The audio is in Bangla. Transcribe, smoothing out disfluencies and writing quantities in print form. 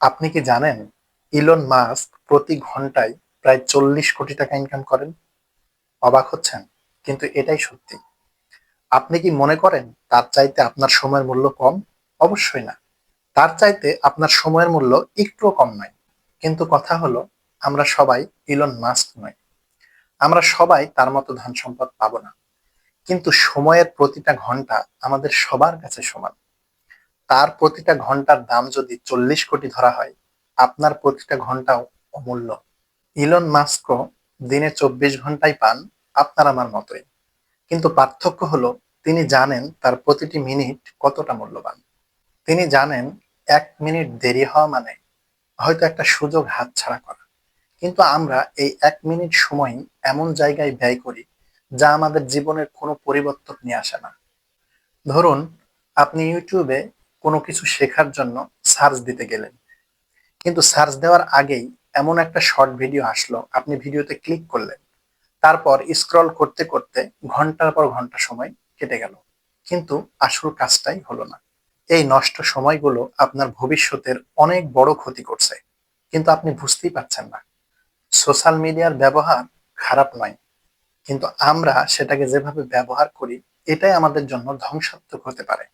আপনি কি জানেন ইলন মাস্ক প্রতি ঘন্টায় প্রায় 40 কোটি টাকা ইনকাম করেন? অবাক হচ্ছেন? কিন্তু এটাই সত্যি। আপনি কি মনে করেন তার চাইতে আপনার সময়ের মূল্য কম? অবশ্যই না। তার চাইতে আপনার সময়ের মূল্য একটুও কম নয়। কিন্তু কথা হলো, আমরা সবাই ইলন মাস্ক নই। আমরা সবাই তার মতো ধন সম্পদ পাবো না। কিন্তু সময়ের প্রতিটা ঘন্টা আমাদের সবার কাছে সমান। তার প্রতিটা ঘন্টার দাম যদি 40 কোটি ধরা হয়, আপনার প্রতিটা ঘন্টাও অমূল্য। ইলন মাস্কও দিনে 24 ঘন্টাই পান আপনার আমার মতোই। কিন্তু পার্থক্য হলো, তিনি জানেন তার প্রতিটি মিনিট কতটা মূল্যবান। তিনি জানেন 1 মিনিট দেরি হওয়া মানে হয়তো একটা সুযোগ হাতছাড়া করা। কিন্তু আমরা এই 1 মিনিট সময় এমন জায়গায় ব্যয় করি যা আমাদের জীবনের কোনো পরিবর্তন নিয়ে আসে না। ধরুন, আপনি ইউটিউবে কোনো কিছু শেখার জন্য সার্চ দিতে গেলেন, কিন্তু সার্চ দেওয়ার আগেই এমন একটা শর্ট ভিডিও আসলো, আপনি ভিডিওতে ক্লিক করলেন। তারপর স্ক্রল করতে করতে ঘন্টার পর ঘন্টা সময় কেটে গেল, কিন্তু আসল কাজটাই হলো না। এই নষ্ট সময়গুলো আপনার ভবিষ্যতের অনেক বড় ক্ষতি করছে, কিন্তু আপনি বুঝতেই পারছেন না। সোশ্যাল মিডিয়ার ব্যবহার খারাপ নয়, কিন্তু আমরা সেটাকে যেভাবে ব্যবহার করি এটাই আমাদের জন্য ধ্বংসাত্মক হতে পারে।